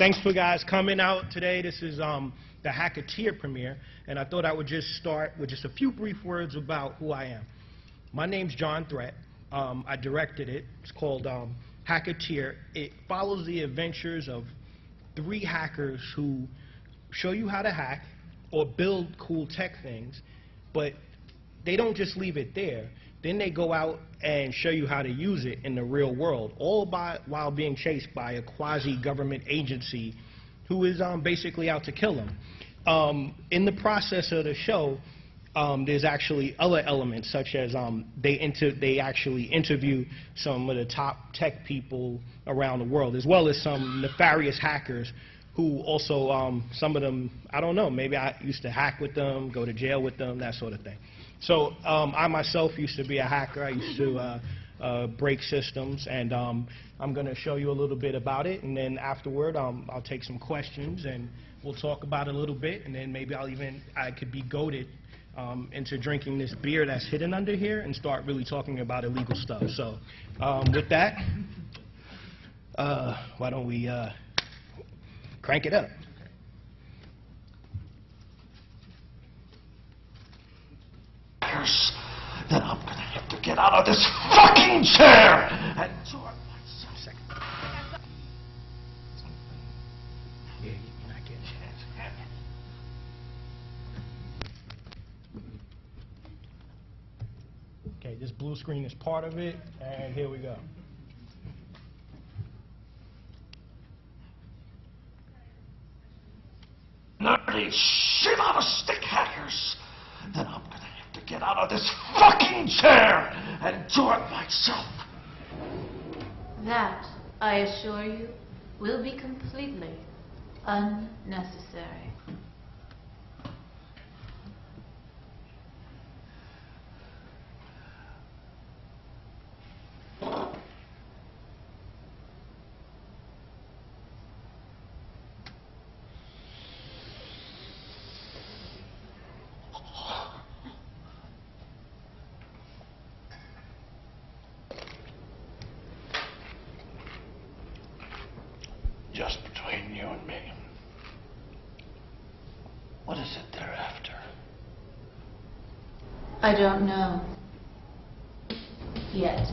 Thanks for guys coming out today. This is the Hackateer premiere, and I thought I would just start with just a few brief words about who I am. My name's John Threat. I directed it. It's called Hackateer. It follows the adventures of 3 hackers who show you how to hack or build cool tech things, but they don't just leave it there. Then they go out and show you how to use it in the real world, all while being chased by a quasi-government agency who is basically out to kill them. In the process of the show, there's actually other elements, such as they actually interview some of the top tech people around the world, as well as some nefarious hackers who also, some of them, I don't know, maybe I used to hack with them, go to jail with them, that sort of thing. So I myself used to be a hacker. I used to break systems, and I'm going to show you a little bit about it, and then afterward I'll take some questions and we'll talk about it a little bit, and then maybe I could be goaded into drinking this beer that's hidden under here and start really talking about illegal stuff. So with that, why don't we crank it up? Then I'm gonna have to get out of this fucking chair and sort myself. Second. Yeah, you're not getting it. Okay, this blue screen is part of it, and here we go. Nerdy shit out of stick hackers. Then I'm gonna have to get out of this fucking chair and do it myself. That, I assure you, will be completely unnecessary. Just between you and me. What is it they're after? I don't know. Yet.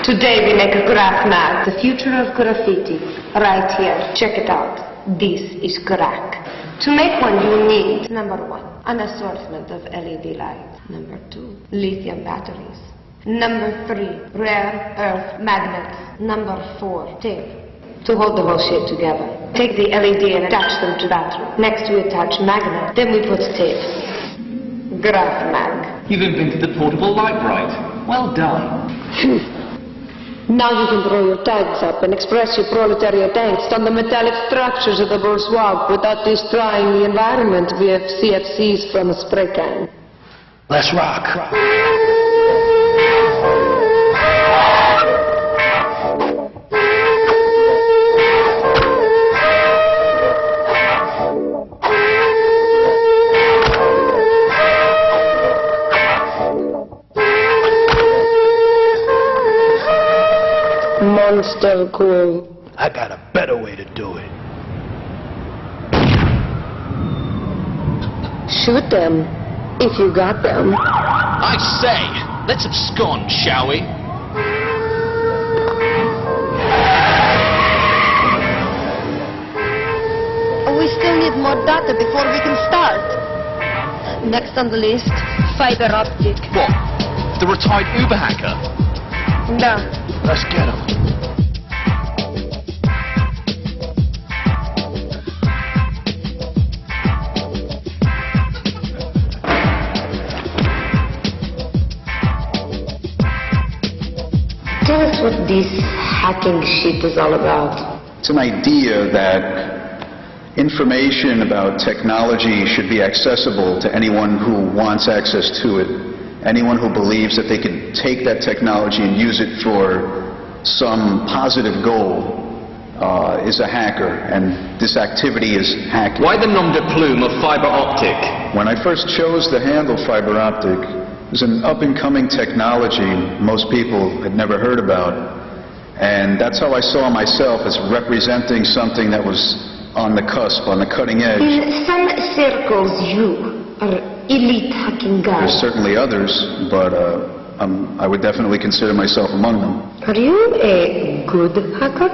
Today we make a graph map, the future of graffiti, right here. Check it out. This is crack. To make one you need, number 1, an assortment of LED lights. Number 2, lithium batteries. Number 3, rare earth magnets. Number 4, tape. To hold the whole shit together. Take the LED and attach them to that. Next we attach magnet, then we put tape. Graph mag. You've invented the portable light bright. Well done. Now you can throw your tags up and express your proletariat angst on the metallic structures of the bourgeois without destroying the environment via CFCs from a spray can. Let's rock. Monster cool. I got a better way to do it. Shoot them, if you got them. I say, let's abscond, shall we? We still need more data before we can start. Next on the list, fiber optic. What? The retired Uber hacker? Да. Let's get him. Tell us what this hacking shit is all about. It's an idea that information about technology should be accessible to anyone who wants access to it. Anyone who believes that they can take that technology and use it for some positive goal is a hacker, and this activity is hacking. Why the nom de plume of fiber optic? When I first chose the handle fiber optic, it was an up-and-coming technology most people had never heard about, and that's how I saw myself, as representing something that was on the cusp, on the cutting edge. In some circles, you are elite hacking guy. There's certainly others, but I would definitely consider myself among them. Are you a good hacker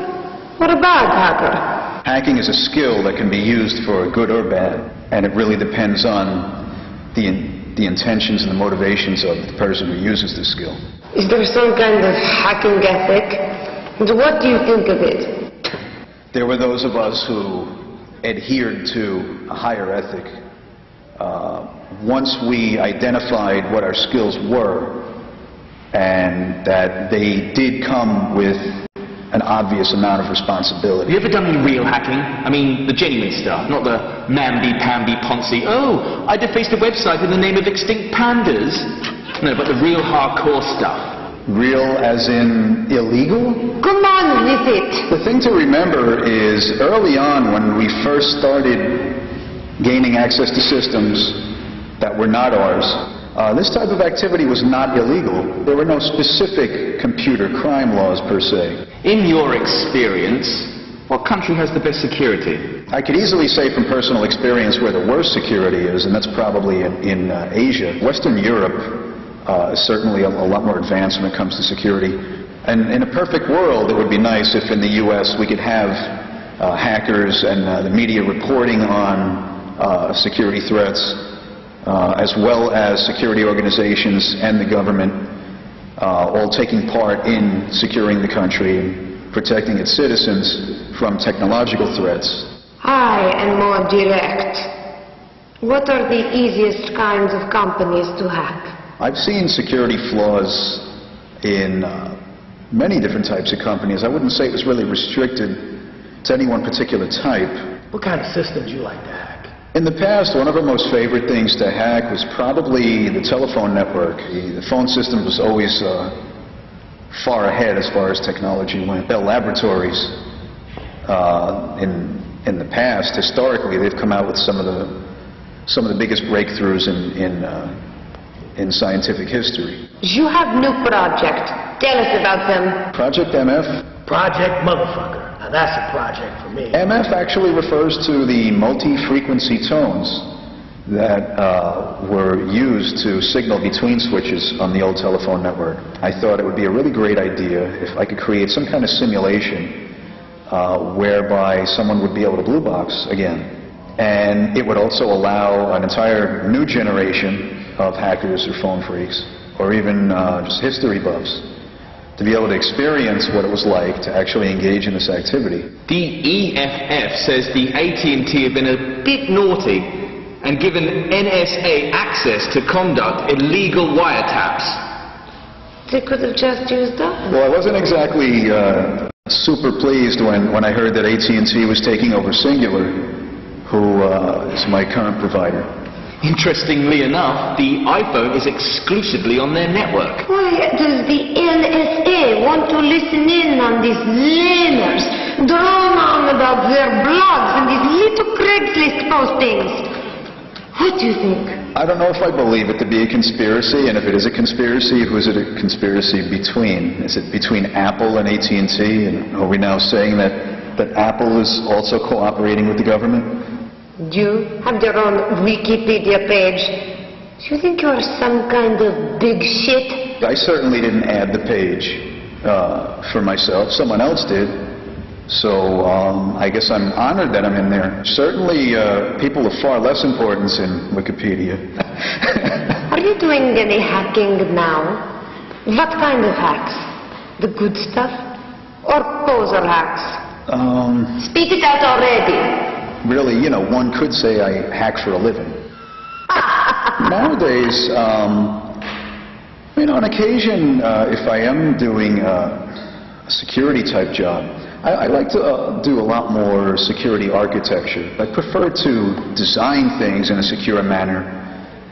or a bad hacker? Hacking is a skill that can be used for good or bad, and it really depends on the intentions and the motivations of the person who uses the skill. Is there some kind of hacking ethic? And what do you think of it? There were those of us who adhered to a higher ethic. Once we identified what our skills were, and that they did come with an obvious amount of responsibility. Have you ever done any real hacking? I mean, the genuine stuff, not the mamby-pamby poncy, oh, I defaced a website in the name of extinct pandas. No, but the real hardcore stuff. Real as in illegal? Come on with it. The thing to remember is early on when we first started gaining access to systems that were not ours, this type of activity was not illegal. There were no specific computer crime laws per se. In your experience, what country has the best security? I could easily say from personal experience where the worst security is, and that's probably in Asia. Western Europe is certainly a lot more advanced when it comes to security. And in a perfect world, it would be nice if in the US we could have hackers and the media reporting on security threats, as well as security organizations and the government all taking part in securing the country and protecting its citizens from technological threats. And more direct. What are the easiest kinds of companies to hack? I've seen security flaws in many different types of companies. I wouldn't say it was really restricted to any one particular type. What kind of systems do you like to hack? In the past, one of our most favorite things to hack was probably the telephone network. The phone system was always far ahead as far as technology went. Bell Laboratories, in the past, historically, they've come out with some of the biggest breakthroughs in scientific history. You have new project. Tell us about them. Project MF? Project Motherfucker. Now that's a project for me. MF actually refers to the multi-frequency tones that were used to signal between switches on the old telephone network. I thought it would be a really great idea if I could create some kind of simulation whereby someone would be able to blue box again. And it would also allow an entire new generation of hackers or phone freaks, or even just history buffs, to be able to experience what it was like to actually engage in this activity. The EFF says the AT&T have been a bit naughty and given NSA access to conduct illegal wiretaps. They could have just used that. Well, I wasn't exactly super pleased when I heard that AT&T was taking over Singular, who is my current provider. Interestingly enough, the iPhone is exclusively on their network. Why does the NSA want to listen in on these lamers, drone on about their blogs and these little Craigslist postings? What do you think? I don't know if I believe it to be a conspiracy, and if it is a conspiracy, who is it a conspiracy between? Is it between Apple and AT&T? And are we now saying that Apple is also cooperating with the government? You have your own Wikipedia page. Do you think you're some kind of big shit? I certainly didn't add the page for myself. Someone else did. So I guess I'm honored that I'm in there. Certainly people of far less importance in Wikipedia. Are you doing any hacking now? What kind of hacks? The good stuff? Or poser hacks? Spit it out already. Really, you know, one could say I hack for a living. Nowadays, you know, on occasion, if I am doing a security type job, I like to do a lot more security architecture. I prefer to design things in a secure manner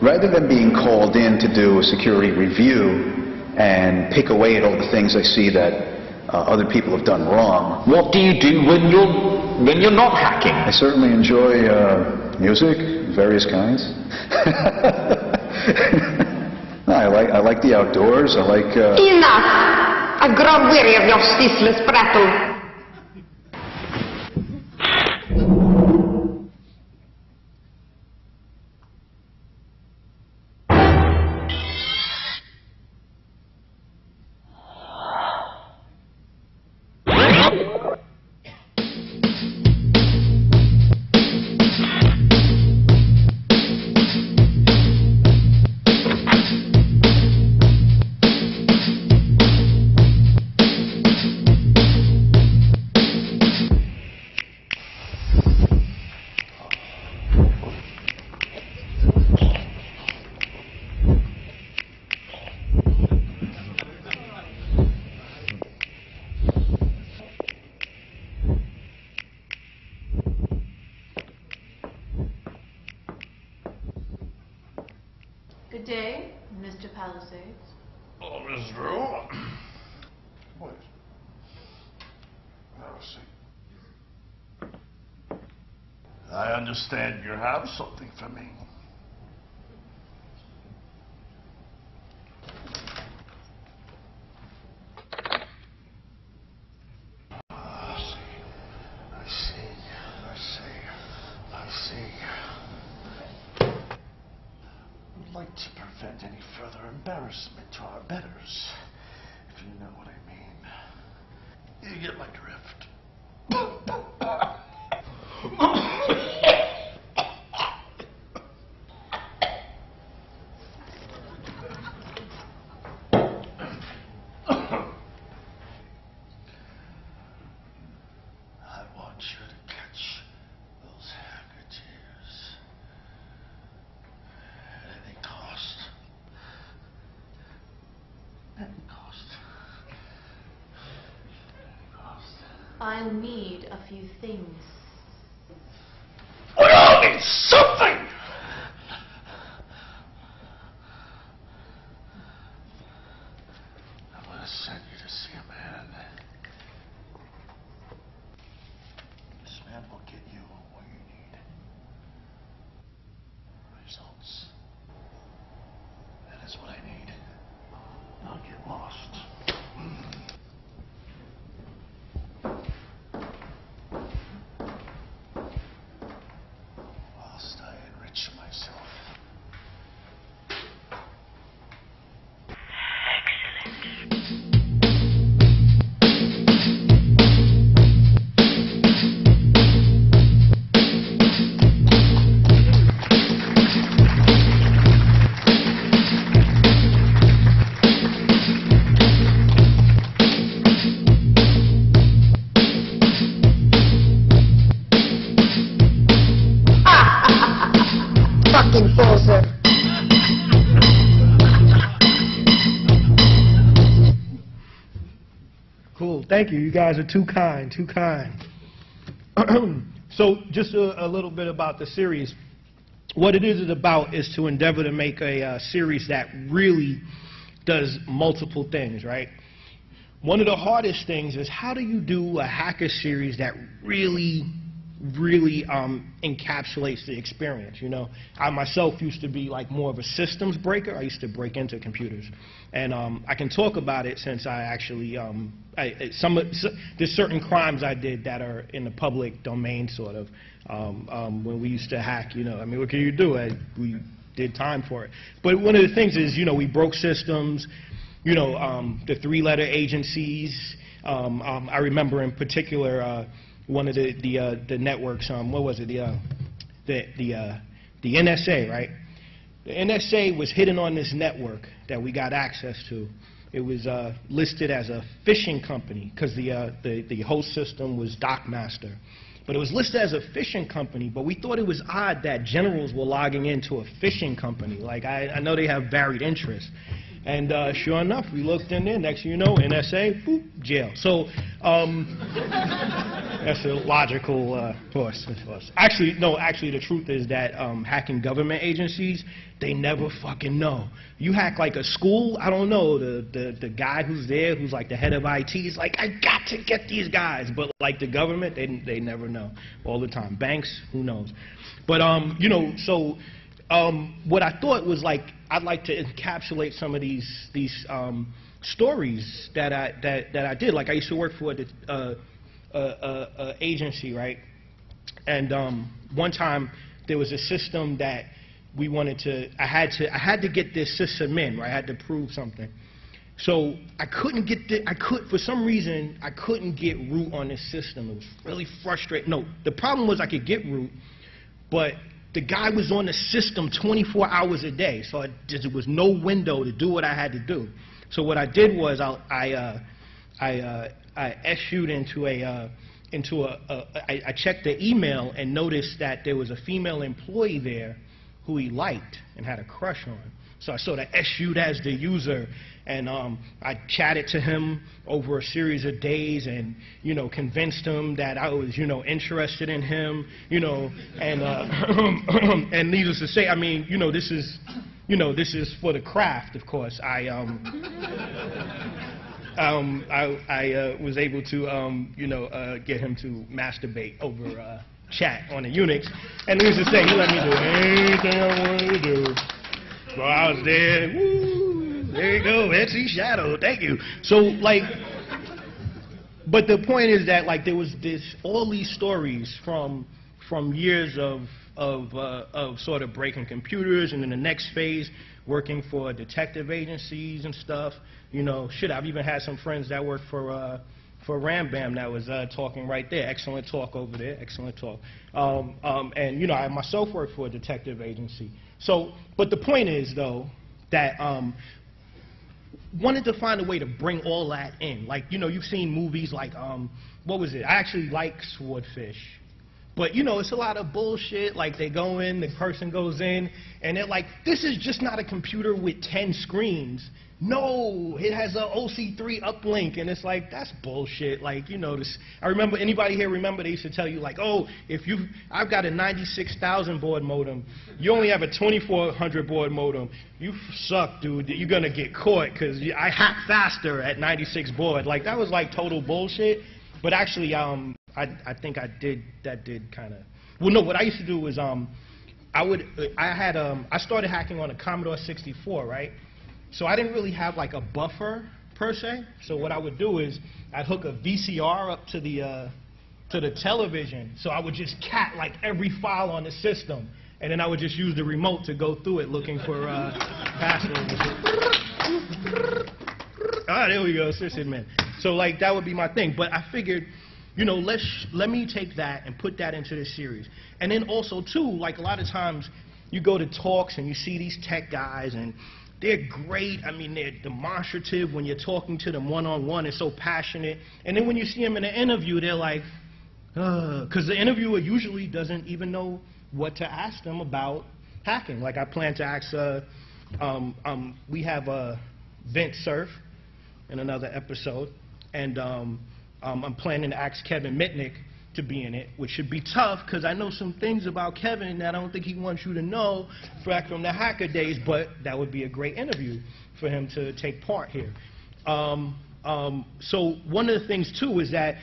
rather than being called in to do a security review and pick away at all the things I see that other people have done wrong. What do you do when you're not hacking? I certainly enjoy music, various kinds. I like the outdoors. I like. Enough! I've grown weary of your ceaseless prattle. Good day, Mr. Palisades. Oh, Miss Drew. Wait. Have a seat. I understand you have something for me. I'd like to prevent any further embarrassment to our betters, if you know what I mean. You get my drift. I want you to catch those Hackateers. At any cost. At any cost. I'll need a few things. We all need something! I'm gonna send you to see a man. This man will get you what you need. Results. That is what I need. I'll get lost. Whilst I enrich myself. Fucking poser. Cool. Thank you. You guys are too kind. Too kind. So just a little bit about the series. What it is about is to endeavor to make a series that really does multiple things, right? One of the hardest things is how do you do a hacker series that really encapsulates the experience, you know? I myself used to be like more of a systems breaker. I used to break into computers. And I can talk about it since I actually, there's certain crimes I did that are in the public domain, sort of, when we used to hack, you know. I mean, what can you do? We did time for it. But one of the things is, you know, we broke systems, you know, the three-letter agencies. I remember in particular, one of the networks, what was it, the NSA, right? The NSA was hidden on this network that we got access to, it was listed as a fishing company because the host system was Dockmaster. But it was listed as a fishing company, but we thought it was odd that generals were logging into a fishing company. Like, I know they have varied interests. And sure enough, we looked in there. Next thing you know, NSA, boop, jail. So that's a logical course. Actually, no, actually the truth is that hacking government agencies, they never fucking know. You hack like a school, I don't know, the guy who's there, who's like the head of IT, is like, I got to get these guys. But like the government, they never know all the time. Banks, who knows? But, you know, so what I thought was like, I'd like to encapsulate some of these stories that I did. Like I used to work for the agency, right? And one time there was a system that we wanted to. I had to get this system in, right? I had to prove something. So I couldn't get for some reason I couldn't get root on this system. It was really frustrating. No, the problem was I could get root, but the guy was on the system 24 hours a day, so there was no window to do what I had to do. So what I did was I issued I checked the email and noticed that there was a female employee there who he liked and had a crush on. So I sort of issued as the user, and I chatted to him over a series of days, and convinced him that I was interested in him, and and needless to say, I mean this is for the craft, of course. I was able to get him to masturbate over chat on the Unix, and needless to say, he let me do anything I wanted to do. So I was there, woo, there you go, Etsy Shadow, thank you. So like, but the point is that like there was all these stories from years of sort of breaking computers, and in the next phase working for detective agencies and stuff. Shit, I've even had some friends that work for Rambam that was talking right there. Excellent talk over there, excellent talk. And I myself work for a detective agency. So, but the point is though that wanted to find a way to bring all that in. Like, you've seen movies like what was it? I actually like Swordfish. But it's a lot of bullshit. Like, they go in, the person goes in, and they're like, this is just not a computer with 10 screens. No, it has a OC3 uplink, and it's like, that's bullshit. Like, this. I remember, anybody here remember they used to tell you like, oh, I've got a 96,000 baud modem, you only have a 2400 baud modem, you suck, dude. You're gonna get caught because I hack faster at 96 baud. Like, that was like total bullshit. But actually, I think I did kind of. Well, no, what I used to do was I started hacking on a Commodore 64, right? So I didn't really have like a buffer per se. So what I would do is I'd hook a VCR up to the television. So I would just cat like every file on the system, and then I would just use the remote to go through it looking for passwords. Ah, there we go, Sisson man. So like that would be my thing. But I figured, let me take that and put that into this series. And then also too, like a lot of times you go to talks and you see these tech guys and they're great. I mean, they're demonstrative when you're talking to them one-on-one. They're so passionate. And then when you see them in an interview, they're like, because the interviewer usually doesn't even know what to ask them about hacking. Like I plan to ask, we have Vint Cerf in another episode, and I'm planning to ask Kevin Mitnick to be in it, which should be tough because I know some things about Kevin that I don't think he wants you to know back from the hacker days, but that would be a great interview for him to take part here. So one of the things too is that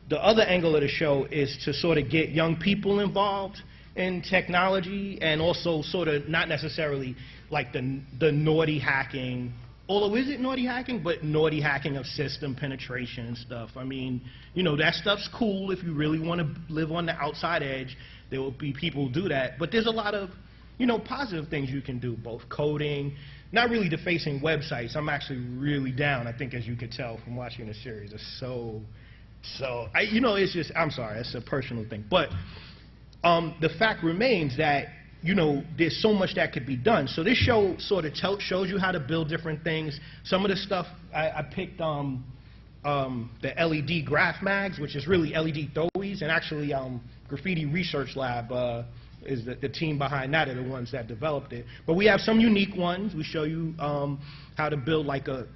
the other angle of the show is to sort of get young people involved in technology, and also sort of not necessarily like the naughty hacking, although is it naughty hacking, but naughty hacking of system penetration and stuff. I mean, that stuff's cool if you really want to live on the outside edge. There will be people who do that. But there's a lot of, positive things you can do, both coding, not really defacing websites. I'm actually really down, I think, as you could tell from watching the series. It's it's just, I'm sorry, it's a personal thing. But the fact remains that you know, there's so much that could be done. So this show sort of shows you how to build different things. Some of the stuff I picked the LED graph mags, which is really LED throwies, and actually Graffiti Research Lab is the team behind that, are the ones that developed it. But we have some unique ones. We show you how to build like a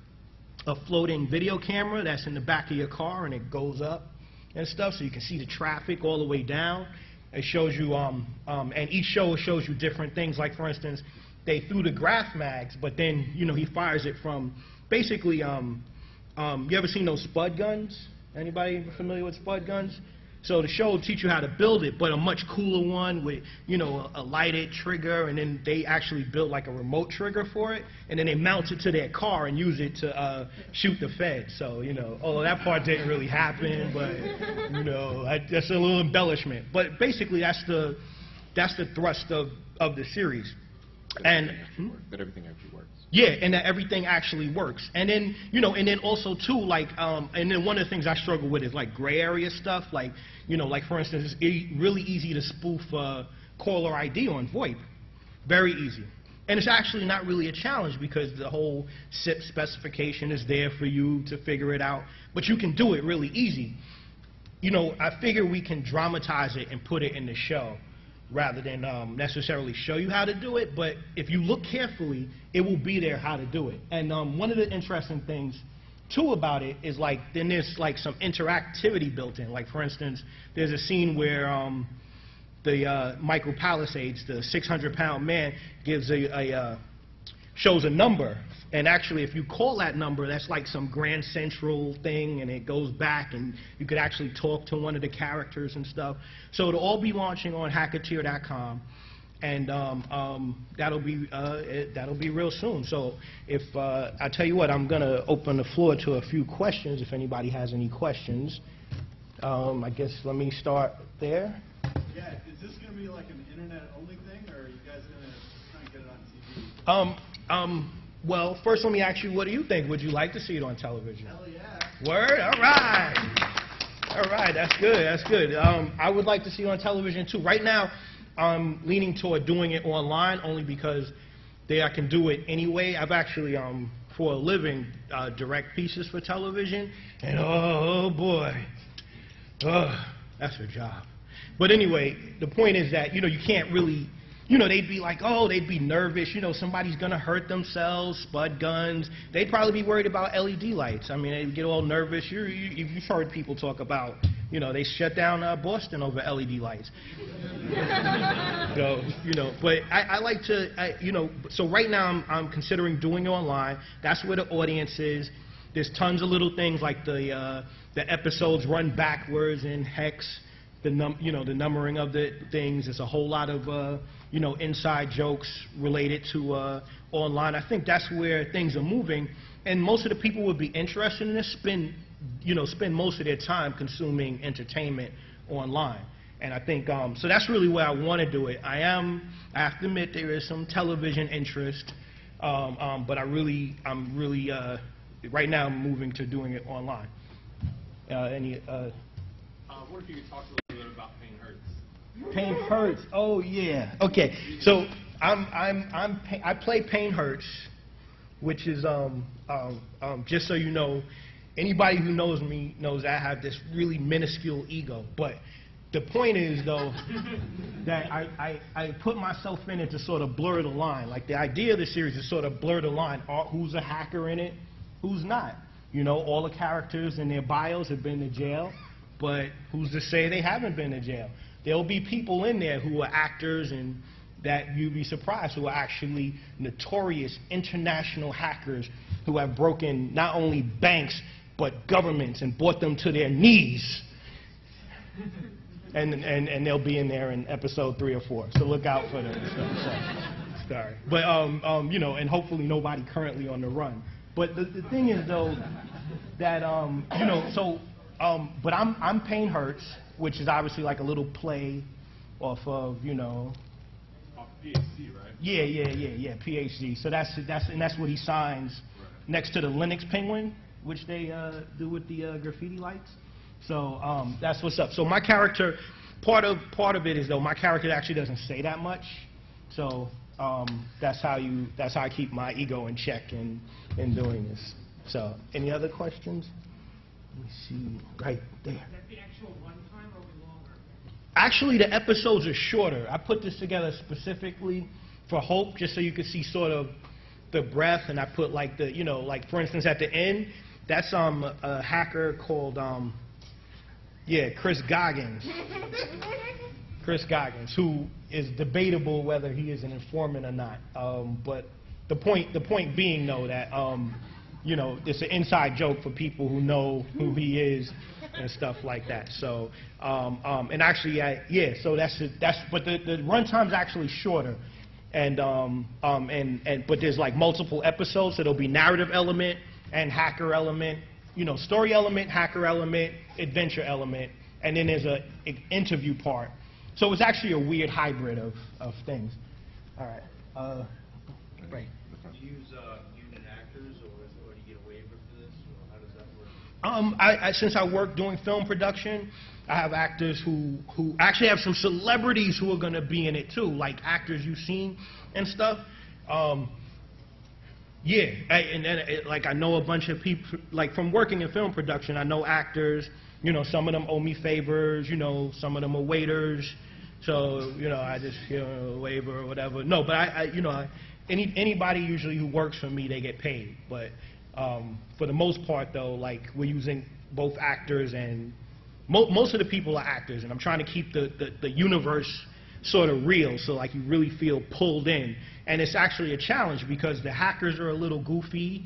floating video camera that's in the back of your car and it goes up and stuff, so you can see the traffic all the way down. It shows you, and each show shows you different things. Like, for instance, they threw the graph mags, but then, you know, he fires it from, basically, you ever seen those spud guns? Anybody familiar with spud guns? So the show will teach you how to build it, but a much cooler one with, you know, a lighted trigger, and then they actually built like a remote trigger for it, and then they mount it to their car and use it to shoot the feds. So, you know, although that part didn't really happen, but, you know, that's a little embellishment. But basically, that's the thrust of the series. And that everything actually works. Yeah, and that everything actually works. And then, you know, and then also too, like, and then one of the things I struggle with is like gray area stuff. Like, you know, like for instance, it's really easy to spoof caller ID on VoIP. Very easy. And it's actually not really a challenge because the whole SIP specification is there for you to figure it out. But you can do it really easy. You know, I figure we can dramatize it and put it in the show, rather than necessarily show you how to do it. But if you look carefully, it will be there how to do it. And one of the interesting things, too, about it is, like, then there's, like, some interactivity built in. Like, for instance, there's a scene where the Michael Palisades, the 600-pound man, gives shows a number. And actually, if you call that number, that's like some Grand Central thing, and it goes back, and you could actually talk to one of the characters and stuff. So it'll all be launching on Hackateer.com, and that'll be real soon. So if I tell you what, I'm gonna open the floor to a few questions. If anybody has any questions, I guess let me start there. Yeah, is this gonna be like an internet-only thing, or are you guys gonna try and get it on TV? Well, first let me ask you, what do you think? Would you like to see it on television? Hell yeah. Word? All right. All right, that's good, that's good. I would like to see it on television too. Right now, I'm leaning toward doing it online only because I can do it anyway. I've actually, for a living, direct pieces for television, and oh boy, that's a job. But anyway, the point is that, you know, you can't really, you know, they'd be like, oh, they'd be nervous, you know, somebody's going to hurt themselves, spud guns. They'd probably be worried about LED lights. I mean, they'd get all nervous. You've heard people talk about, you know, they shut down Boston over LED lights. So, you know, but I like to, you know, so right now I'm considering doing it online. That's where the audience is. There's tons of little things like the episodes run backwards in hex. You know, the numbering of the things. There's a whole lot of, you know, inside jokes related to online. I think that's where things are moving, and most of the people would be interested in this spend most of their time consuming entertainment online. And I think, so that's really where I want to do it. I have to admit there is some television interest, but I'm really, right now I'm moving to doing it online. What if you could talk a little bit about Pain Hurts? Pain Hurts. Oh yeah. Okay. So I play Pain Hurts, which is just so you know, anybody who knows me knows I have this really minuscule ego. But the point is though that I put myself in it to sort of blur the line. Like the idea of the series is sort of blur the line. Who's a hacker in it? Who's not? You know, all the characters in their bios have been to jail. But who's to say they haven't been to jail? There'll be people in there who are actors and that you'd be surprised who are actually notorious international hackers who have broken not only banks but governments and brought them to their knees. And they'll be in there in episode 3 or 4. So look out for them. Sorry. But you know, and hopefully nobody currently on the run. But the thing is though that you know, so but I'm Pain Hurts, which is obviously like a little play off of, you know. Off PhD, right? Yeah, PhD. So that's what he signs next to the Linux Penguin, which they do with the graffiti lights. So that's what's up. So my character, part of it is though my character actually doesn't say that much. So that's how I keep my ego in check in doing this. So any other questions? Let me see, right there. Is that the actual runtime or longer? Actually, the episodes are shorter. I put this together specifically for Hope, just so you could see sort of the breadth, and I put like the, like for instance at the end, that's a hacker called, Chris Goggins. Chris Goggins, who is debatable whether he is an informant or not. But the point being though that, it's an inside joke for people who know who he is and stuff like that. So, and actually, so but the runtime's actually shorter. And but there's like multiple episodes, so there'll be narrative element and hacker element, story element, hacker element, adventure element, and then there's an interview part. So it's actually a weird hybrid of things. All right. Right. Do you use union actors, or do you get a waiver for this, or how does that work? Since I work doing film production, I have actors who actually have some celebrities who are going to be in it too, like actors you've seen and stuff. I know a bunch of people, like from working in film production, I know actors, some of them owe me favors, some of them are waiters, so, I just, a waiver or whatever. No, but anybody usually who works for me, they get paid. But for the most part though, like we're using both actors and most of the people are actors, and I'm trying to keep the universe sort of real, so like you really feel pulled in. And it's actually a challenge because the hackers are a little goofy,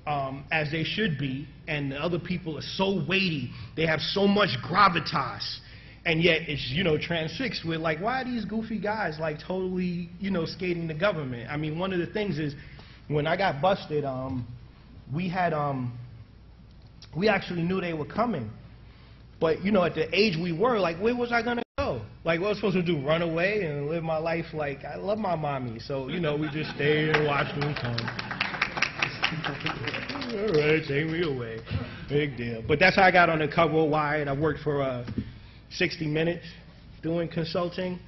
as they should be, and the other people are so weighty. They have so much gravitas, and yet it's, transfixed with like, why are these goofy guys like totally, skating the government? I mean, one of the things is when I got busted, we actually knew they were coming. But, at the age we were, like, where was I going to go? Like, what was I supposed to do, run away and live my life like, I love my mommy. So, we just stayed and watched them come. All right, take me away. Big deal. But that's how I got on the cover of Wired. I worked for 60 Minutes doing consulting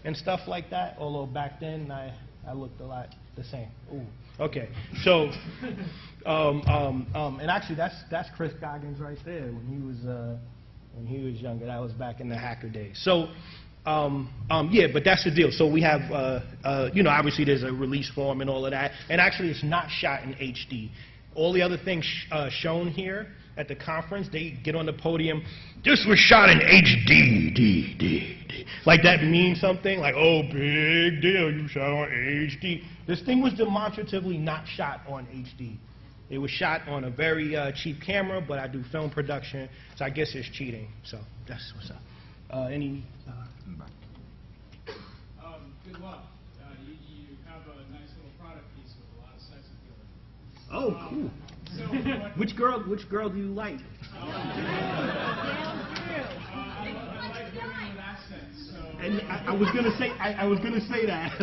and stuff like that. Although back then, I looked a lot the same. Ooh, okay. So, and actually, that's Chris Goggins right there when he was younger. That was back in the hacker days. So, but that's the deal. So we have, obviously there's a release form and all of that. And actually, it's not shot in HD. All the other things shown here at the conference, they get on the podium. This was shot in HD. Like that means something. Like, oh, big deal, you shot on HD. This thing was demonstratively not shot on HD. It was shot on a very cheap camera, but I do film production, so I guess it's cheating. So that's what's up. Good luck. You have a nice little product piece with a lot of sex appeal. Oh, cool. So Which girl do you like? I like women with accents. So. And I was gonna say that.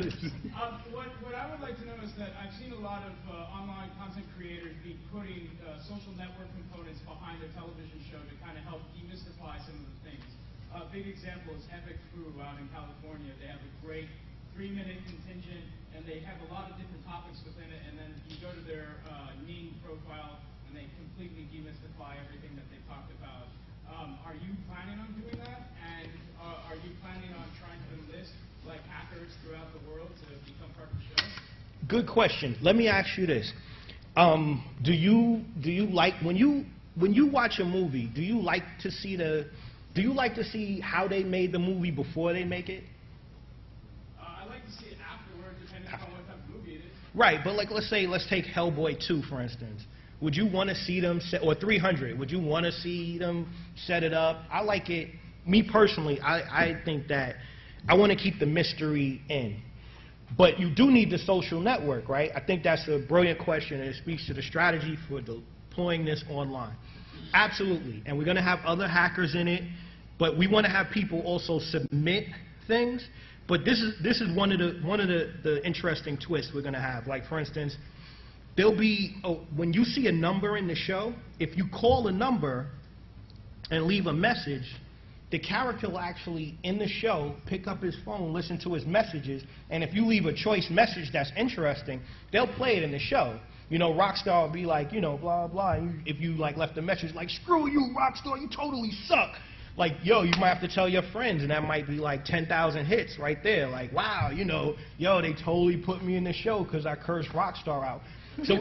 What I would like to know is that I've seen a lot of online content creators be putting social network components behind a television show to kind of help demystify some of the things. A big example is Epic Crew out in California. They have a great 3-minute contingent, and they have a lot of different topics within it, and then you go to their Ning profile, and they completely demystify everything that they talked about. Are you planning on doing that? And are you planning on trying to enlist like hackers throughout the world to become part of the show? Good question. Let me ask you this: do you like when you watch a movie? Do you like to see how they made the movie before they make it? I like to see it afterward, depending on what type of movie it is. Right, but like let's take Hellboy 2 for instance. Would you want to see them or 300? Would you want to see them set it up? I like it. Me personally, I think that I want to keep the mystery in. But you do need the social network, right? I think that's a brilliant question, and it speaks to the strategy for deploying this online. Absolutely, and we're going to have other hackers in it, but we want to have people also submit things. But this is one of the interesting twists we're going to have. Like for instance, there'll be when you see a number in the show, if you call a number and leave a message, the character will actually, in the show, pick up his phone, listen to his messages, and if you leave a choice message that's interesting, they'll play it in the show. You know, Rockstar will be like, you know, blah, blah, and if you, like, left a message like, screw you, Rockstar, you totally suck. Like, yo, you might have to tell your friends, and that might be like 10,000 hits right there. Like, wow, you know, yo, they totally put me in the show because I cursed Rockstar out. So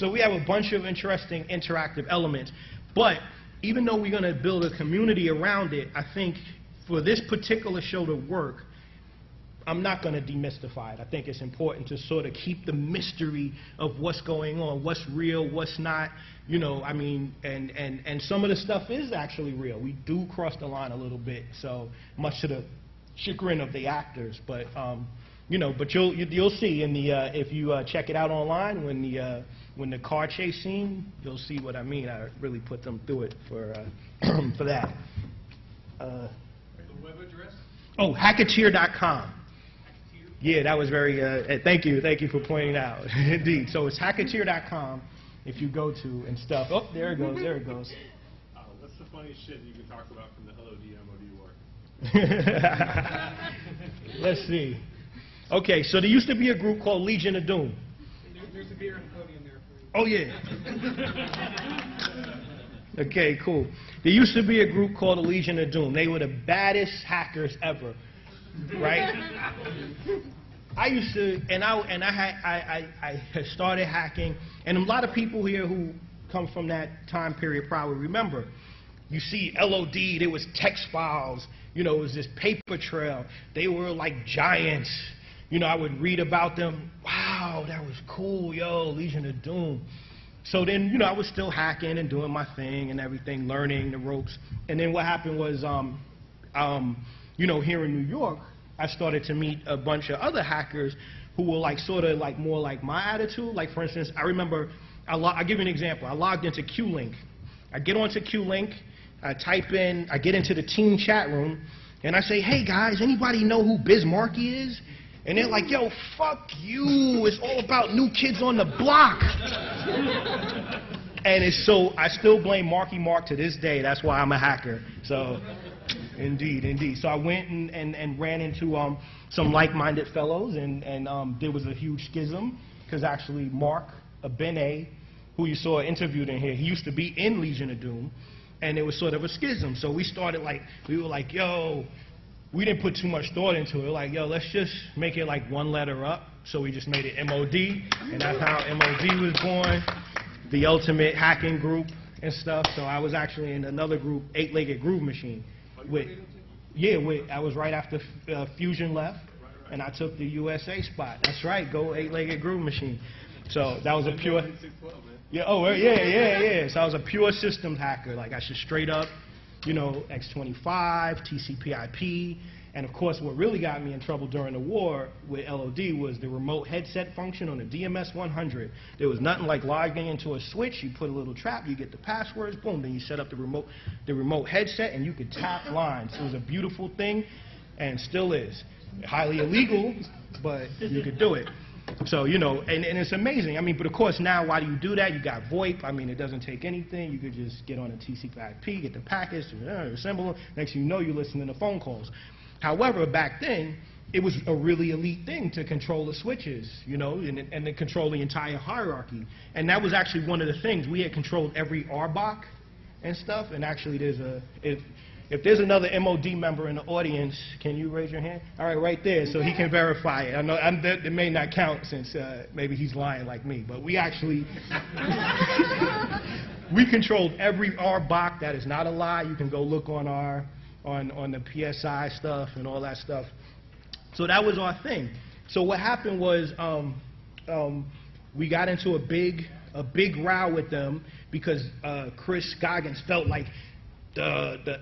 we have a bunch of interesting interactive elements. But even though we're going to build a community around it, I think for this particular show to work, I'm not going to demystify it. I think it's important to sort of keep the mystery of what's going on, what's real, what's not. You know, I mean, and some of the stuff is actually real. We do cross the line a little bit, so much to the chagrin of the actors. But you know, but you'll see in the if you check it out online when the car chase scene, you'll see what I mean. I really put them through it for for that. The web address? Oh, Hackateer.com. Yeah, that was very, thank you for pointing out. Indeed. So it's Hackateer.com if you go to and stuff. Oh, there it goes. What's the funniest shit you can talk about from the LOD MOD work? Let's see. Okay, so there used to be a group called Legion of Doom. There's a beer on the podium there for you. Oh, yeah. Okay, cool. There used to be a group called the Legion of Doom. They were the baddest hackers ever. Right? I used to, and I had started hacking, and a lot of people here who come from that time period probably remember. You see LOD, there was text files, you know, it was this paper trail. They were like giants. You know, I would read about them. Wow, that was cool, yo, Legion of Doom. So then, you know, I was still hacking and doing my thing and everything, learning the ropes. And then what happened was, you know, here in New York, I started to meet a bunch of other hackers who were like sort of like more like my attitude. Like, for instance, I remember, I'll give you an example. I logged into Q-Link. I get onto Q-Link, I type in, I get into the team chat room, and I say, hey guys, anybody know who Biz Markie is? And they're like, yo, fuck you, it's all about New Kids on the Block. And it's so, I still blame Marky Mark to this day. That's why I'm a hacker. So. Indeed. So I went and ran into some like-minded fellows, and there was a huge schism, because actually Mark Abene, who you saw interviewed in here, he used to be in Legion of Doom, and it was sort of a schism. So we started we were like, yo, we didn't put too much thought into it. We're like, yo, let's just make it like one letter up. So we just made it MOD, and that's how MOD was born, the ultimate hacking group and stuff. So I was actually in another group, 8-Legged Groove Machine. I was right after Fusion left, and I took the USA spot. That's right, go 8-Legged Groove Machine. So that was a pure, So I was a pure systems hacker. Like, I should straight up, you know, X25, TCP/IP, and of course, what really got me in trouble during the war with LOD was the remote headset function on the DMS 100. There was nothing like logging into a switch. You put a little trap, you get the passwords, boom, then you set up the remote headset, and you could tap lines. It was a beautiful thing, and still is. Highly illegal, but you could do it. So, you know, and it's amazing. I mean, but of course, now, why do you do that? You got VoIP. I mean, it doesn't take anything. You could just get on a TCP/IP, get the packets, assemble them. Next thing you know, you're listening to phone calls. However, back then, it was a really elite thing to control the switches, you know, and to control the entire hierarchy. And that was actually one of the things. We had controlled every RBOC and stuff, and actually if there's another MOD member in the audience, can you raise your hand? All right, right there, so he can verify it. I know it may not count since maybe he's lying like me, but we actually, we controlled every RBOC. That is not a lie. You can go look on on the PSI stuff and all that stuff. So that was our thing. So what happened was we got into a big row with them because Chris Goggins felt like the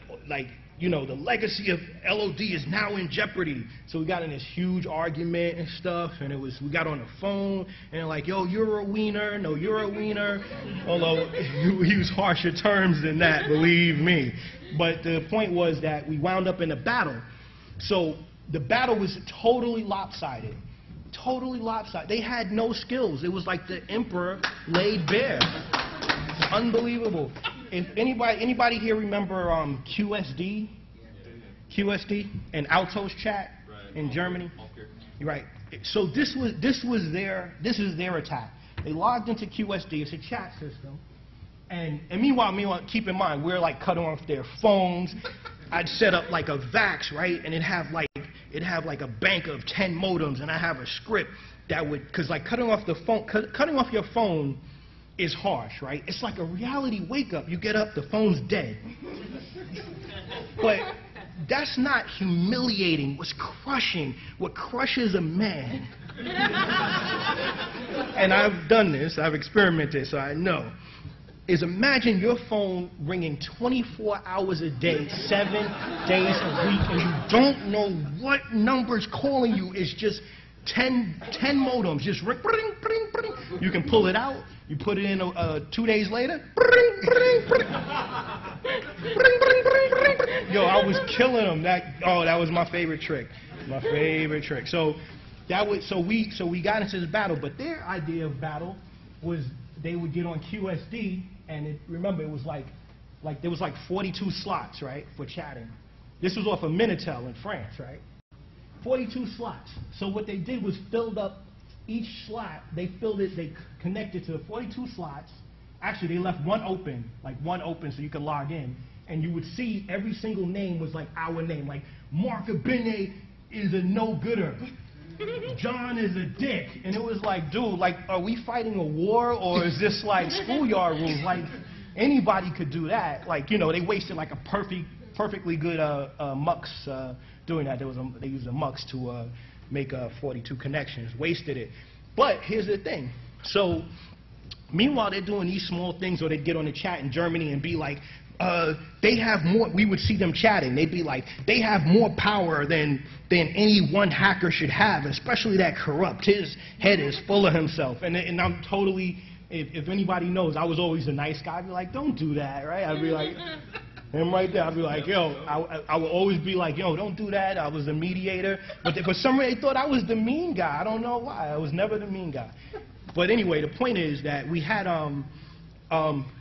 legacy of LOD is now in jeopardy. So we got in this huge argument and stuff, and we got on the phone, and like, yo, you're a wiener, no, you're a wiener. Although we use harsher terms than that, believe me. But the point was that we wound up in a battle. So the battle was totally lopsided. Totally lopsided. They had no skills. It was like the emperor laid bare. Unbelievable. If anybody here remember QSD? QSD and Altos chat in Germany. Right. So this is their attack. They logged into QSD. It's a chat system. And meanwhile, keep in mind, we're like cutting off their phones. I'd set up like a VAX, right? And it'd have like a bank of 10 modems, and I have a script that would, because like cutting off your phone is harsh, right? It's like a reality wake up. You get up, the phone's dead. But that's not humiliating. What's crushing, what crushes a man, and I've done this, I've experimented, so I know, is imagine your phone ringing 24 hours a day, 7 days a week, and you don't know what number's calling you. It's just 10 modems, just ring, bring, bring, bring. You can pull it out, you put it in 2 days later, bring, bring, bring. Bring, bring, bring, bring. Yo, I was killing them. That was my favorite trick. My favorite trick. So we got into this battle, but their idea of battle was they would get on QSD, and remember it was like there was like 42 slots, right, for chatting. This was off of Minitel in France, right? 42 slots. So what they did was filled up each slot. They filled it. They connected to the 42 slots. Actually, they left one open so you could log in, and you would see every single name was like our name, like Mark Abene is a no-gooder. John is a dick. And it was like, dude, like, are we fighting a war, or is this like schoolyard rules? Like, anybody could do that. Like, you know, they wasted like a perfectly good mux doing that. They used a mux to make 42 connections. Wasted it. But here's the thing. So meanwhile, they're doing these small things, or they'd get on the chat in Germany and be like, they have more, we would see them chatting, they'd be like, they have more power than any one hacker should have, especially that corrupt. His head is full of himself. And I'm totally, if anybody knows, I was always a nice guy. I'd be like, don't do that, right? I'd be like, him right there, I'd be like, yo, I would always be like, yo, don't do that. I was a mediator. But for some reason, they thought I was the mean guy. I don't know why. I was never the mean guy. But anyway, the point is that we had,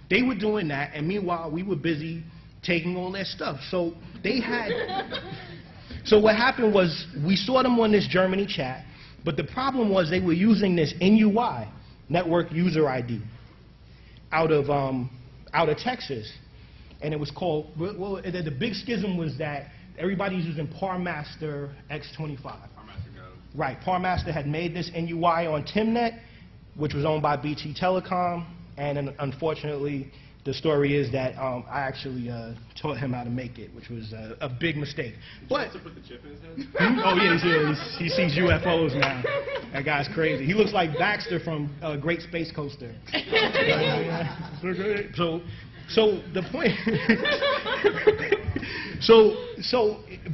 they were doing that, and meanwhile, we were busy taking all their stuff. So they had, so what happened was, we saw them on this Germany chat, but the problem was they were using this NUI, Network User ID, out of Texas. And it was called, well, the big schism was that everybody's using ParMaster X25. Right, ParMaster had made this NUI on Timnet, which was owned by BT Telecom, and unfortunately, the story is that I actually taught him how to make it, which was a big mistake. But to put the chip in his head? Oh yeah, he sees UFOs now. That guy's crazy. He looks like Baxter from Great Space Coaster. So the point.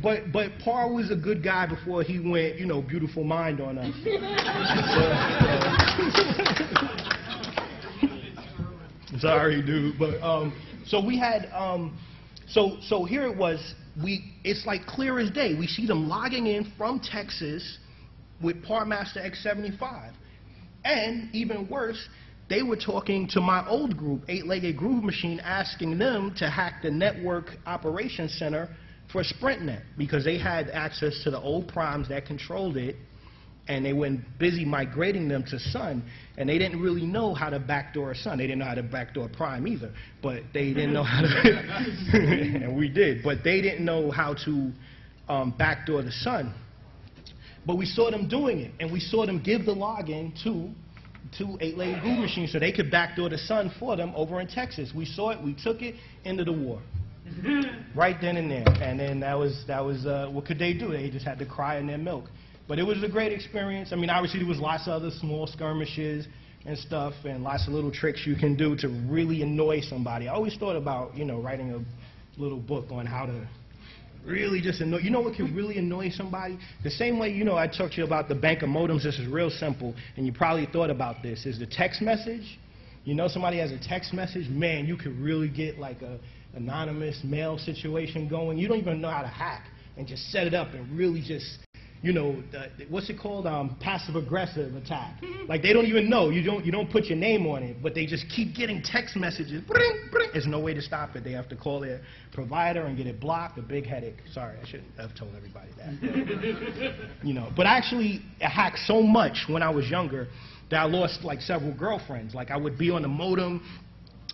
But Par was a good guy before he went, you know, beautiful mind on us. Sorry, dude. But so we had so here it was. It's like clear as day. We see them logging in from Texas with ParMaster X75, and even worse, they were talking to my old group, 8-Legged Groove Machine, asking them to hack the network operations center for SprintNet, because they had access to the old primes that controlled it, and they were busy migrating them to Sun, and they didn't really know how to backdoor Sun. They didn't know how to backdoor Prime either, but they didn't know how to, and we did, but they didn't know how to backdoor the Sun. But we saw them doing it, and we saw them give the login to 8-Legged Groove Machine so they could backdoor the Sun for them over in Texas. We saw it, we took it, end of the war. Right then and there. And then that was what could they do? They just had to cry in their milk. But it was a great experience. I mean, obviously there was lots of other small skirmishes and stuff, and lots of little tricks you can do to really annoy somebody. I always thought about, you know, writing a little book on how to really just annoy. You know what can really annoy somebody? The same way, you know, I talked to you about the bank of modems. This is real simple, and you probably thought about this, is the text message. You know, somebody has a text message, man, you could really get like a anonymous mail situation going. You don't even know how to hack, and just set it up and really just what's it called? Passive-aggressive attack. Like, they don't even know. You don't put your name on it, but they just keep getting text messages. Bring, bring. There's no way to stop it. They have to call their provider and get it blocked. A big headache. Sorry, I shouldn't have told everybody that. But actually, I hacked so much when I was younger that I lost, like, several girlfriends. Like, I would be on the modem,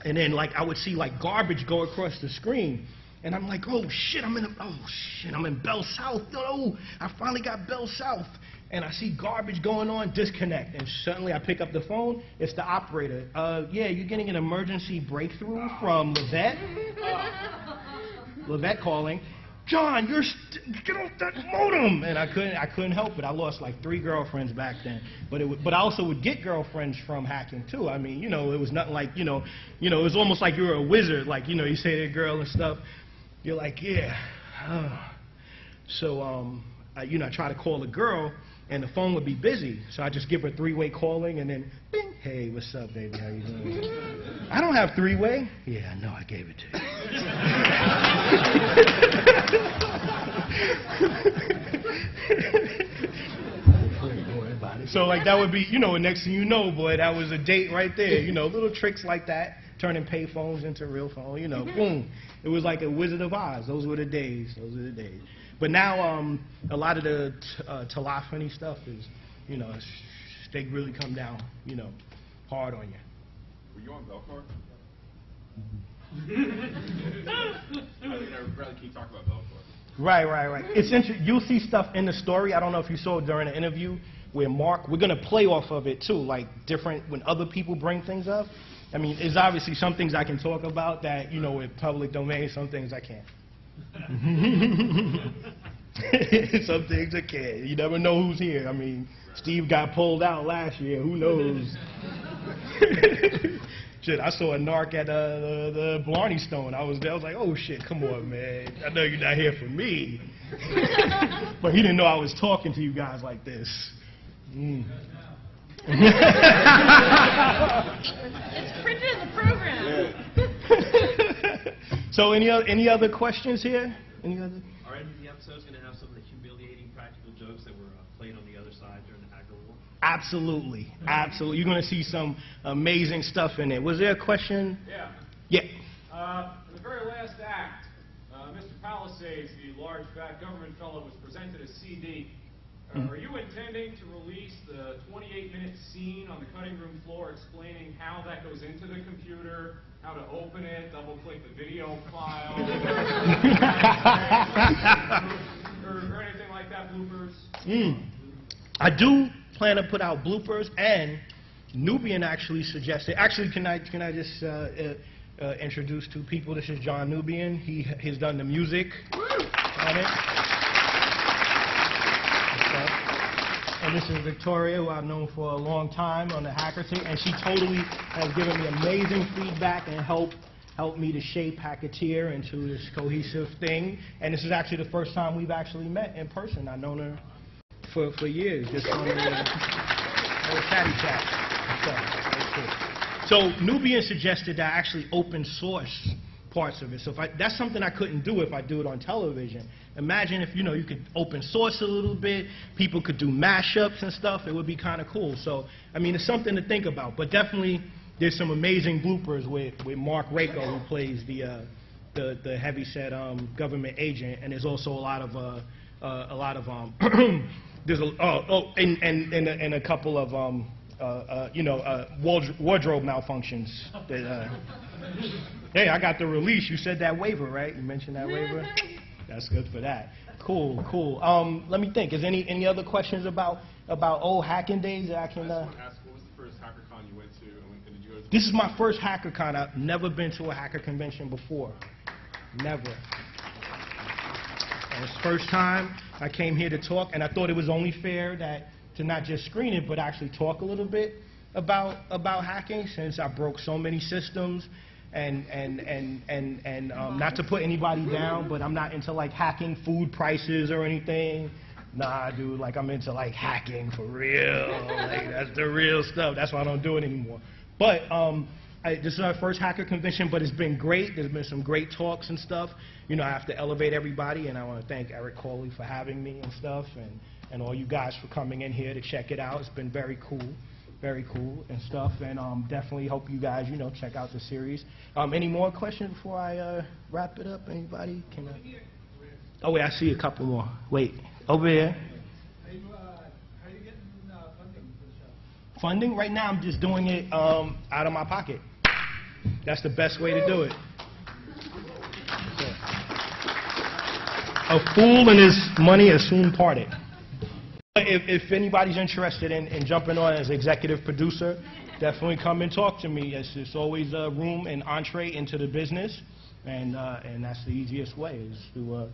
and then, like, I would see, like, garbage go across the screen. And I'm like, oh shit, I'm in Bell South. No, I finally got Bell South. And I see garbage going on, disconnect. And suddenly I pick up the phone, it's the operator. Yeah, you're getting an emergency breakthrough from Levette. Levette calling. John, get off that modem. And I couldn't help it. I lost like 3 girlfriends back then. But I also would get girlfriends from hacking too. I mean, it was nothing like, it was almost like you were a wizard. Like, you say to a girl and stuff. You're like, yeah. So, I try to call a girl, and the phone would be busy. So I just give her 3-way calling, and then, bing, hey, what's up, baby? How you doing? I don't have 3-way. Yeah, I know, I gave it to you. So, like, that would be, and next thing you know, boy, that was a date right there. Little tricks like that, turning pay phones into real phones, boom. It was like a Wizard of Oz. Those were the days. But now, a lot of the telephony stuff is, they really come down, hard on you. Were you on Belcourt? I'd rather keep talking about Belcourt. Right. It's interesting. You'll see stuff in the story. I don't know if you saw it during the interview where Mark, we're going to play off of it too, like different, when other people bring things up. I mean, there's obviously some things I can talk about that, with public domain, some things I can't. Some things I can't. You never know who's here. I mean, Steve got pulled out last year. Who knows? Shit, I saw a narc at the Blarney Stone. I was there. I was like, oh, shit, come on, man. I know you're not here for me. But he didn't know I was talking to you guys like this. It's printed in the program. So any other questions here? Any other? Are any of the episodes going to have some of the humiliating practical jokes that were played on the other side during the hacker war? Absolutely. You're going to see some amazing stuff in it. Was there a question? Yeah. Yeah. In the very last act, Mr. Palisades, the large fat government fellow, was presented a CD. Are you intending to release the 28-minute scene on the cutting room floor explaining how that goes into the computer, how to open it, double-click the video file, or anything like that, bloopers? I do plan to put out bloopers, and Nubian actually suggested. Actually, can I just introduce 2 people? This is John Nubian. He's done the music on it. And this is Victoria, who I've known for a long time on the Hackateer, and she totally has given me amazing feedback and helped me to shape Hackateer into this cohesive thing. And this is actually the first time we've actually met in person. I've known her for years, just on the chatty chat. So Nubian suggested that I actually open source parts of it. So that's something I couldn't do if I do it on television. Imagine if, you could open source a little bit, people could do mashups and stuff, it would be kind of cool. So, I mean, it's something to think about, but definitely there's some amazing bloopers with Mark Rako, who plays the heavyset government agent, and there's also a lot of there's and a couple of wardrobe malfunctions that hey, I got the release. You said that waiver, right? You mentioned that waiver. That's good for that. Cool. Let me think. Is any other questions about old hacking days that I can? I just want to ask, what was the first HackerCon you went to, and did you go to? This is my first HackerCon. I've never been to a hacker convention before. Never. And it's the first time I came here to talk, and I thought it was only fair to not just screen it, but actually talk a little bit about hacking, since I broke so many systems. And not to put anybody down, but I'm not into like hacking food prices or anything. Nah, dude, like I'm into like hacking for real. Like that's the real stuff. That's why I don't do it anymore. But This is our first hacker convention, but it's been great. There's been some great talks and stuff. You know, I have to elevate everybody, and I want to thank Eric Coley for having me and stuff, and all you guys for coming in here to check it out. It's been very cool and stuff, and definitely hope you guys, you know, check out the series. Any more questions before I wrap it up? Anybody? Oh, wait, I see a couple more. Wait, over here. How are you getting funding for the show? Funding? Right now, I'm just doing it out of my pocket. That's the best way to do it. A fool and his money are soon parted. If anybody's interested in jumping on as executive producer, definitely come and talk to me. It's always a room and entree into the business, and that's the easiest way is to. Did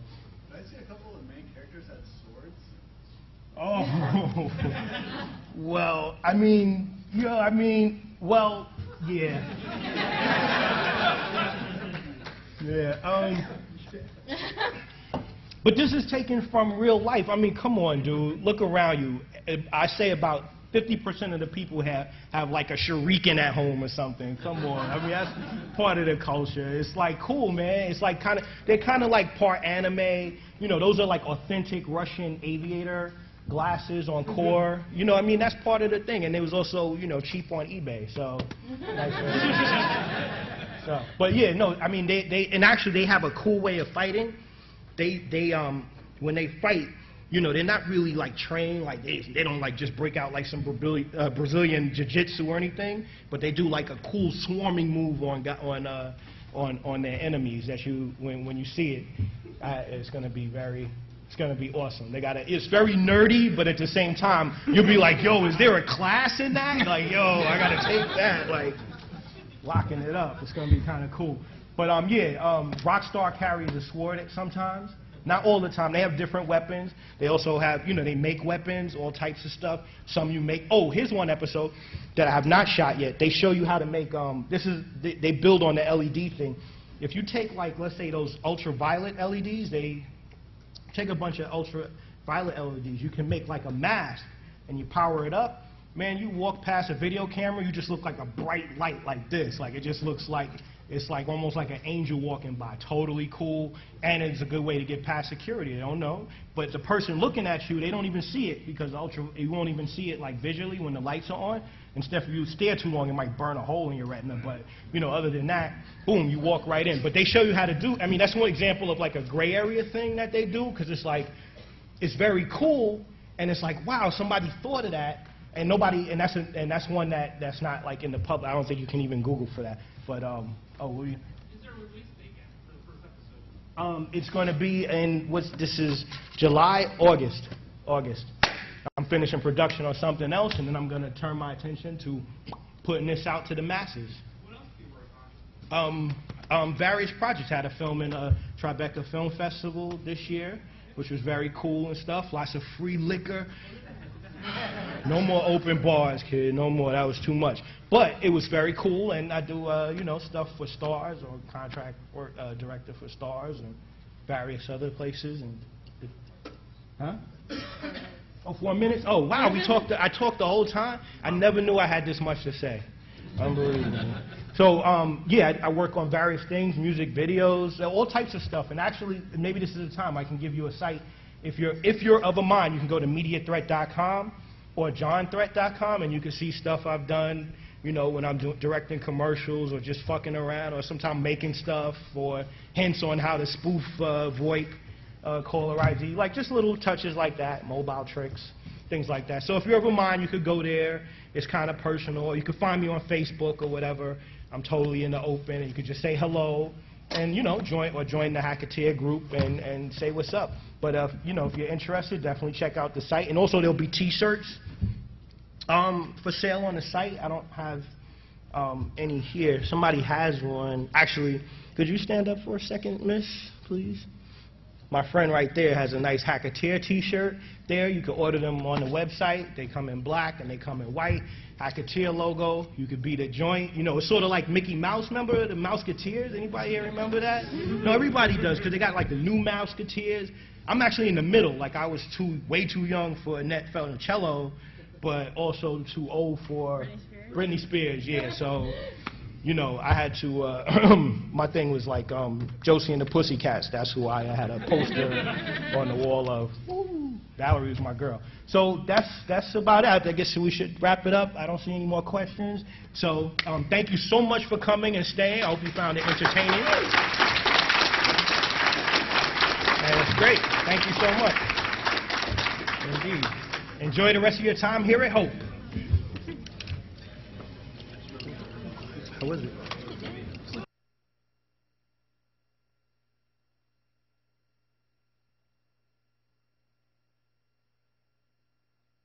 I see a couple of the main characters had swords? Oh, well, I mean, well, yeah. Yeah. But this is taken from real life. I mean, come on, dude. Look around you. I say about 50% of the people have like a shuriken at home or something. Come on. I mean, that's part of the culture. It's like cool, man. It's like they're kind of like part anime. You know, those are like authentic Russian aviator glasses on core. You know, I mean, that's part of the thing. And it was also, you know, cheap on eBay. So, but yeah, no, I mean, and actually they have a cool way of fighting. They when they fight, you know, they're not really like trained, like they don't like just break out like some Brazilian jiu-jitsu or anything, but they do like a cool swarming move on their enemies that you when you see it, it's gonna be awesome. It's very nerdy, but at the same time you'll be like, yo, is there a class in that? Like, yo, I gotta take that, like locking it up. It's gonna be kind of cool. But Rockstar carries a sword sometimes. Not all the time. They have different weapons. They also have, you know, they make weapons, all types of stuff. Some you make. Oh, here's one episode that I have not shot yet. They show you how to make. They build on the LED thing. If you take like, let's say those ultraviolet LEDs, they take a bunch of ultraviolet LEDs. You can make like a mask, and you power it up. Man, you walk past a video camera, you just look like a bright light like this. Like it just looks like. It's like almost like an angel walking by. Totally cool, and it's a good way to get past security. They don't know, but the person looking at you, they don't even see it because you won't even see it like visually when the lights are on. Instead, if you stare too long, it might burn a hole in your retina. But you know, other than that, boom, you walk right in. But they show you how to do. I mean, that's one example of like a gray area thing that they do because it's like it's very cool, and it's like wow, somebody thought of that, and nobody. And that's one that's not like in the public. I don't think you can even Google for that. But oh, will you? Is there a release date yet for the first episode? It's going to be in this is July, August. I'm finishing production on something else, and then I'm going to turn my attention to putting this out to the masses. What else do you work on? Various projects. I had a film in a Tribeca Film Festival this year, which was very cool and stuff. Lots of free liquor. No more open bars, kid. No more. That was too much. But it was very cool, and I do, you know, stuff for Stars or contract work director for Stars and various other places. And oh, 4 minutes. Oh, wow. I talked the whole time. I never knew I had this much to say. Unbelievable. So, yeah, I work on various things, music videos, all types of stuff. And actually, maybe this is the time I can give you a site. If you're of a mind, you can go to mediathreat.com or johnthreat.com, and you can see stuff I've done, you know, when I'm directing commercials or just fucking around or sometimes making stuff or hints on how to spoof VoIP caller ID, like just little touches like that, mobile tricks, things like that. So if you're of a mind, you could go there. It's kind of personal. You could find me on Facebook or whatever. I'm totally in the open, and you could just say hello. And, you know, join the Hackateer group and say what's up. But, you know, if you're interested, definitely check out the site. And also there'll be T-shirts for sale on the site. I don't have any here. Somebody has one. Actually, could you stand up for a second, miss, please? My friend right there has a nice Hackateer T-shirt there. You can order them on the website. They come in black and they come in white. Hackateer logo. You could be the joint. You know, it's sort of like Mickey Mouse. Remember the Mouseketeers? Anybody here remember that? No, everybody does because they got like the new Mouseketeers. I'm actually in the middle. Like I was way too young for Annette Funicello, but also too old for Britney Spears. Yeah, so you know, I had to, my thing was like Josie and the Pussycats. That's who I had a poster on the wall of. Woo, Valerie was my girl. So that's about it. I guess we should wrap it up. I don't see any more questions. So thank you so much for coming and staying. I hope you found it entertaining. And it's great. Thank you so much. Indeed. Enjoy the rest of your time here at Hope. How was it?